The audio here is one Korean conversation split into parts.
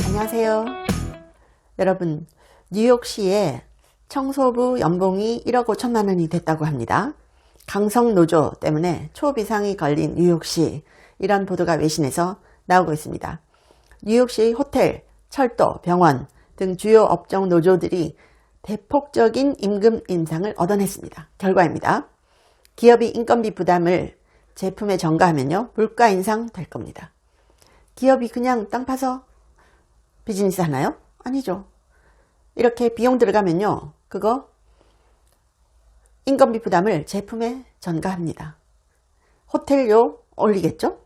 안녕하세요. 여러분, 뉴욕시의 청소부 연봉이 1억 5천만 원이 됐다고 합니다. 강성노조 때문에 초비상이 걸린 뉴욕시, 이런 보도가 외신에서 나오고 있습니다. 뉴욕시 호텔, 철도, 병원 등 주요 업종 노조들이 대폭적인 임금 인상을 얻어냈습니다. 결과입니다. 기업이 인건비 부담을 제품에 전가하면요, 물가 인상 될 겁니다. 기업이 그냥 땅 파서 비즈니스 하나요? 아니죠. 이렇게 비용 들어가면요, 그거 인건비 부담을 제품에 전가합니다. 호텔료 올리겠죠?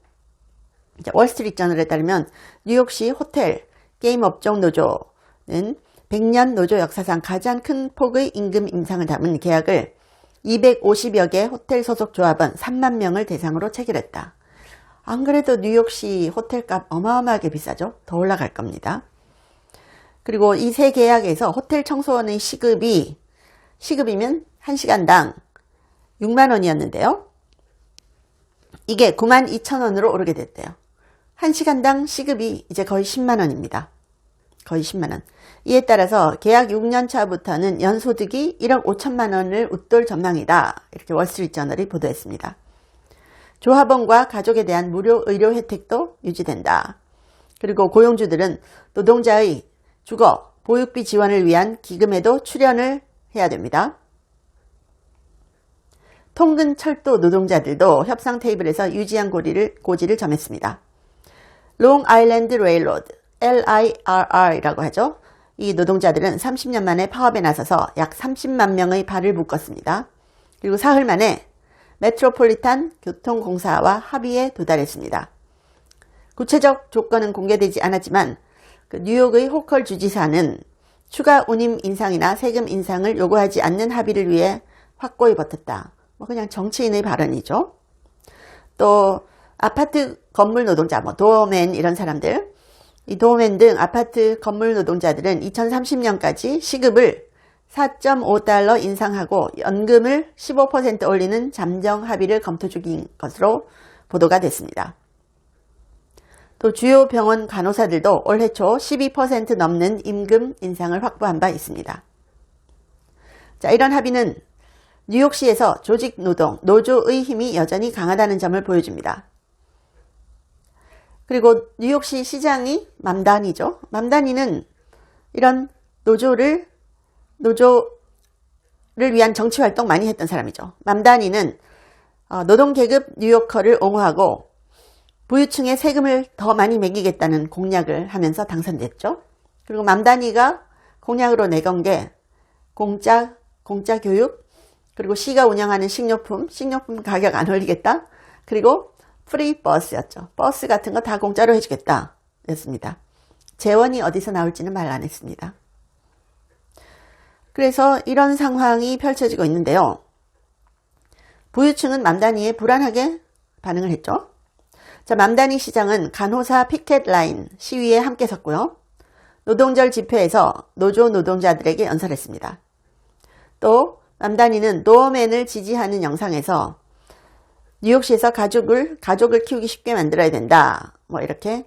월스트리트저널에 따르면 뉴욕시 호텔 게임 업종 노조는 100년 노조 역사상 가장 큰 폭의 임금 인상을 담은 계약을 250여 개 호텔 소속 조합원 3만 명을 대상으로 체결했다. 안 그래도 뉴욕시 호텔값 어마어마하게 비싸죠? 더 올라갈 겁니다. 그리고 이 세 계약에서 호텔 청소원의 시급이면 1시간당 6만 원이었는데요. 이게 9만 2천 원으로 오르게 됐대요. 1시간당 시급이 이제 거의 10만 원입니다. 거의 10만 원. 이에 따라서 계약 6년 차부터는 연소득이 1억 5천만 원을 웃돌 전망이다. 이렇게 월스트리트저널이 보도했습니다. 조합원과 가족에 대한 무료 의료 혜택도 유지된다. 그리고 고용주들은 노동자의 주거, 보육비 지원을 위한 기금에도 출연을 해야 됩니다. 통근 철도 노동자들도 협상 테이블에서 유지한 고지를 점했습니다. 롱 아일랜드 레일로드, LIRR이라고 하죠. 이 노동자들은 30년 만에 파업에 나서서 약 30만 명의 발을 묶었습니다. 그리고 사흘 만에 메트로폴리탄 교통공사와 합의에 도달했습니다. 구체적 조건은 공개되지 않았지만 뉴욕의 호컬 주지사는 추가 운임 인상이나 세금 인상을 요구하지 않는 합의를 위해 확고히 버텼다. 그냥 정치인의 발언이죠. 또 아파트 건물 노동자, 도어맨 이런 사람들, 이 도어맨 등 아파트 건물 노동자들은 2030년까지 시급을 4.5달러 인상하고 연금을 15% 올리는 잠정 합의를 검토 중인 것으로 보도가 됐습니다. 또 주요 병원 간호사들도 올해 초 12% 넘는 임금 인상을 확보한 바 있습니다. 자, 이런 합의는 뉴욕시에서 조직 노동, 노조의 힘이 여전히 강하다는 점을 보여줍니다. 그리고 뉴욕시 시장이 맘다니죠. 맘다니는 이런 노조를 위한 정치 활동 많이 했던 사람이죠. 맘다니는 노동계급 뉴요커를 옹호하고 부유층에 세금을 더 많이 매기겠다는 공약을 하면서 당선됐죠. 그리고 맘다니가 공약으로 내건 게 공짜 교육, 그리고 시가 운영하는 식료품 가격 안 올리겠다. 그리고 프리 버스였죠. 버스 같은 거 다 공짜로 해주겠다 였습니다. 재원이 어디서 나올지는 말 안 했습니다. 그래서 이런 상황이 펼쳐지고 있는데요. 부유층은 맘다니에 불안하게 반응을 했죠. 자, 맘다니 시장은 간호사 피켓 라인 시위에 함께 섰고요. 노동절 집회에서 노조 노동자들에게 연설했습니다. 또 맘다니는 도어맨을 지지하는 영상에서 뉴욕시에서 가족을 키우기 쉽게 만들어야 된다. 이렇게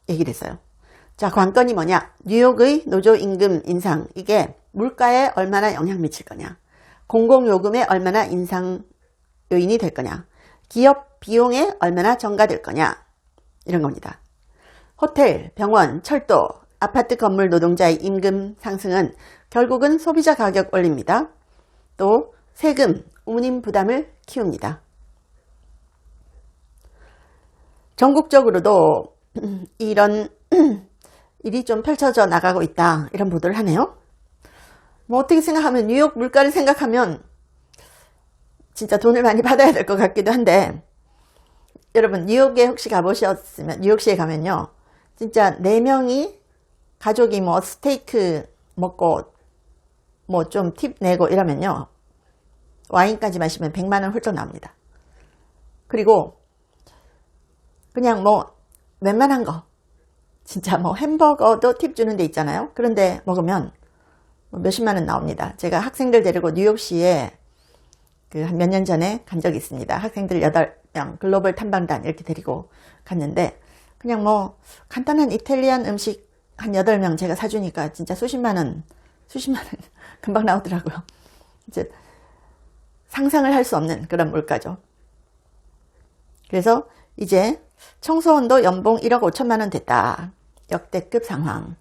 얘기를 했어요. 자, 관건이 뭐냐? 뉴욕의 노조 임금 인상, 이게 물가에 얼마나 영향 미칠 거냐? 공공요금에 얼마나 인상 요인이 될 거냐? 기업 비용에 얼마나 전가될 거냐? 이런 겁니다. 호텔, 병원, 철도, 아파트 건물 노동자의 임금 상승은 결국은 소비자 가격 올립니다. 또 세금, 운임 부담을 키웁니다. 전국적으로도 이런 일이 좀 펼쳐져 나가고 있다, 이런 보도를 하네요. 어떻게 생각하면 뉴욕 물가를 생각하면 진짜 돈을 많이 받아야 될 것 같기도 한데, 여러분 뉴욕에 혹시 가보셨으면, 뉴욕시에 가면요, 진짜 4명이 가족이 스테이크 먹고 좀 팁 내고 이러면요, 와인까지 마시면 100만 원 훌쩍 나옵니다. 그리고 그냥 웬만한 거, 진짜 햄버거도 팁 주는 데 있잖아요. 그런데 먹으면 몇십만 원 나옵니다. 제가 학생들 데리고 뉴욕시에 그 한 몇 년 전에 간 적이 있습니다. 학생들 8명 글로벌 탐방단 이렇게 데리고 갔는데 그냥 뭐 간단한 이탈리안 음식 한 8명 제가 사주니까 진짜 수십만 원 금방 나오더라고요. 이제 상상을 할 수 없는 그런 물가죠. 그래서 이제 청소원도 연봉 1억 5천만 원 됐다. 역대급 상황.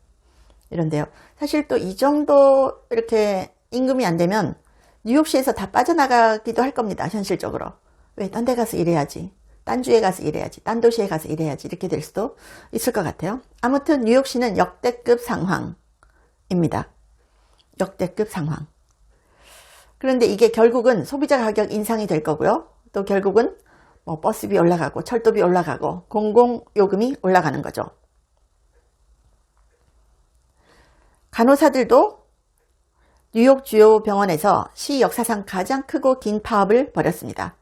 이런데요. 사실 또 이 정도 이렇게 임금이 안 되면 뉴욕시에서 다 빠져나가기도 할 겁니다. 현실적으로. 왜? 딴 데 가서 일해야지. 딴 주에 가서 일해야지. 딴 도시에 가서 일해야지. 이렇게 될 수도 있을 것 같아요. 아무튼 뉴욕시는 역대급 상황입니다. 역대급 상황. 그런데 이게 결국은 소비자 가격 인상이 될 거고요. 또 결국은 뭐 버스비 올라가고 철도비 올라가고 공공요금이 올라가는 거죠. 간호사들도 뉴욕 주요 병원에서 시 역사상 가장 크고 긴 파업을 벌였습니다.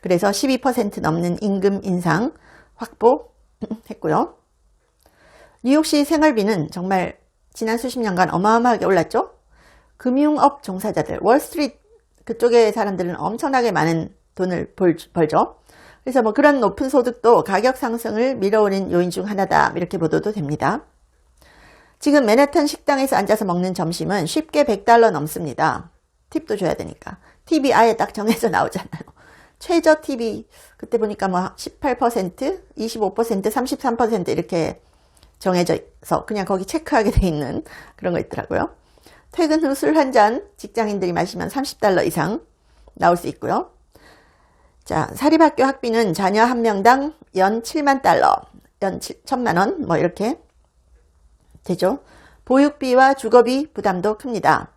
그래서 12% 넘는 임금 인상 확보했고요. 뉴욕시 생활비는 정말 지난 수십 년간 어마어마하게 올랐죠. 금융업 종사자들, 월스트리트 그쪽의 사람들은 엄청나게 많은 돈을 벌죠. 그래서 뭐 그런 높은 소득도 가격 상승을 밀어올린 요인 중 하나다 이렇게 보도도 됩니다. 지금 맨해튼 식당에서 앉아서 먹는 점심은 쉽게 $100 넘습니다. 팁도 줘야 되니까. 팁이 아예 딱 정해져 나오잖아요. 최저 팁이 그때 보니까 뭐 18%, 25%, 33% 이렇게 정해져서 그냥 거기 체크하게 돼 있는 그런 거 있더라고요. 퇴근 후 술 한 잔 직장인들이 마시면 $30 이상 나올 수 있고요. 자, 사립학교 학비는 자녀 한 명당 연 $7만, 연 1,000만 원 뭐 이렇게 되죠. 보육비와 주거비 부담도 큽니다.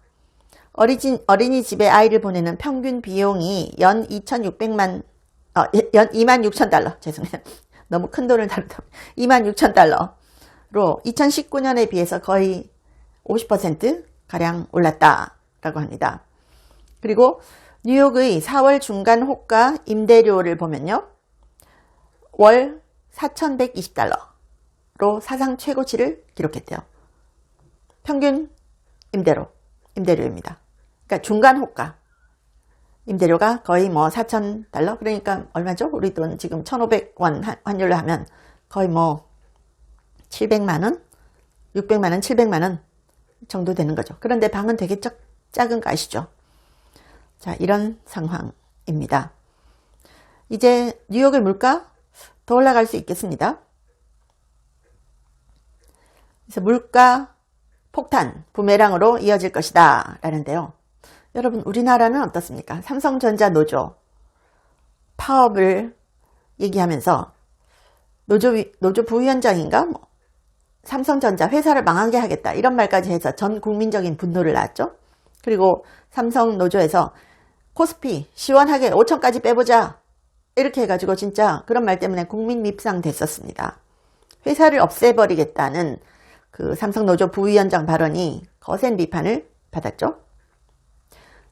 어린이집에 아이를 보내는 평균 비용이 연 26,000달러, 죄송해요. 너무 큰 돈을 다루다 26,000달러로 2019년에 비해서 거의 50%가량 올랐다라고 합니다. 그리고 뉴욕의 4월 중간 호가 임대료를 보면요. 월 $4,120로 사상 최고치를 기록했대요. 평균 임대료입니다. 그러니까 중간 호가 임대료가 거의 뭐 $4,000 그러니까 얼마죠? 우리 돈 지금 1,500원 환율로 하면 거의 뭐 700만 원, 600만 원, 700만 원 정도 되는 거죠. 그런데 방은 되게 작은 거 아시죠? 자, 이런 상황입니다. 이제 뉴욕의 물가 더 올라갈 수 있겠습니다. 그래서 물가 폭탄, 부메랑으로 이어질 것이다 라는데요. 여러분, 우리나라는 어떻습니까? 삼성전자 노조 파업을 얘기하면서 노조 부위원장인가? 삼성전자 회사를 망하게 하겠다 이런 말까지 해서 전 국민적인 분노를 낳았죠. 그리고 삼성 노조에서 코스피 시원하게 5천까지 빼보자 이렇게 해가지고 진짜 그런 말 때문에 국민 밉상 됐었습니다. 회사를 없애버리겠다는 그 삼성 노조 부위원장 발언이 거센 비판을 받았죠.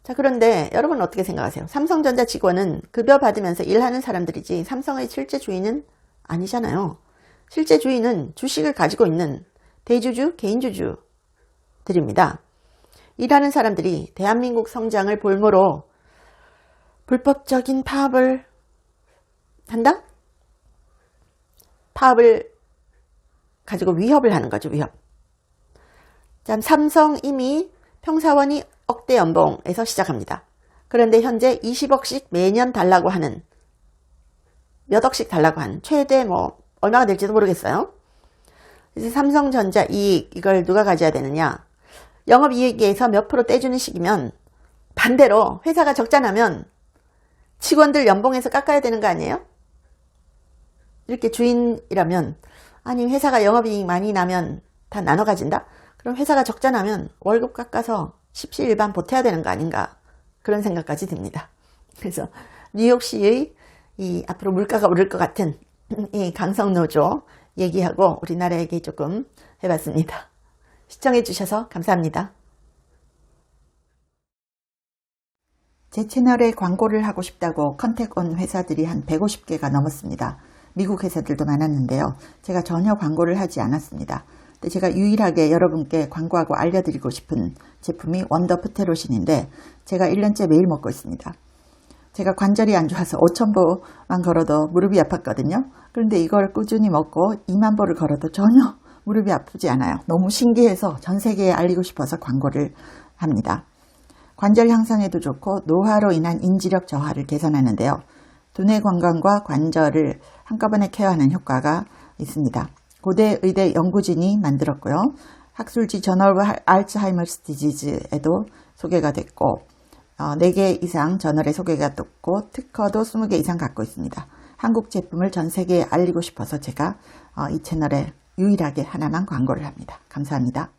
자, 그런데 여러분 어떻게 생각하세요? 삼성전자 직원은 급여 받으면서 일하는 사람들이지 삼성의 실제 주인은 아니잖아요. 실제 주인은 주식을 가지고 있는 대주주, 개인주주들입니다. 일하는 사람들이 대한민국 성장을 볼모로 불법적인 파업을 한다? 파업을 가지고 위협을 하는 거죠, 위협. 자, 삼성 이미 평사원이 억대 연봉에서 시작합니다. 그런데 현재 20억씩 매년 달라고 하는, 몇 억씩 달라고 하는, 최대 뭐 얼마가 될지도 모르겠어요. 그래서 삼성전자 이익, 이걸 누가 가져야 되느냐? 영업이익에서 몇 프로 떼주는 식이면 반대로 회사가 적자 나면 직원들 연봉에서 깎아야 되는 거 아니에요? 이렇게 주인이라면, 아니 회사가 영업이익 많이 나면 다 나눠 가진다? 그럼 회사가 적자 나면 월급 깎아서 십시일반 보태야 되는 거 아닌가? 그런 생각까지 듭니다. 그래서 뉴욕시의 이 앞으로 물가가 오를 것 같은 이 강성노조 얘기하고 우리나라 얘기 조금 해봤습니다. 시청해 주셔서 감사합니다. 제 채널에 광고를 하고 싶다고 컨택 온 회사들이 한 150개가 넘었습니다. 미국 회사들도 많았는데요. 제가 전혀 광고를 하지 않았습니다. 근데 제가 유일하게 여러분께 광고하고 알려드리고 싶은 제품이 원더 프테로신인데 제가 1년째 매일 먹고 있습니다. 제가 관절이 안 좋아서 5,000보만 걸어도 무릎이 아팠거든요. 그런데 이걸 꾸준히 먹고 2만 보를 걸어도 전혀 무릎이 아프지 않아요. 너무 신기해서 전 세계에 알리고 싶어서 광고를 합니다. 관절 향상에도 좋고 노화로 인한 인지력 저하를 개선하는데요. 두뇌 건강과 관절을 한꺼번에 케어하는 효과가 있습니다. 고대 의대 연구진이 만들었고요. 학술지 저널 오브 알츠하이머스 디지즈에도 소개가 됐고 4개 이상 저널에 소개가 됐고 특허도 20개 이상 갖고 있습니다. 한국 제품을 전 세계에 알리고 싶어서 제가 이 채널에 유일하게 하나만 광고를 합니다. 감사합니다.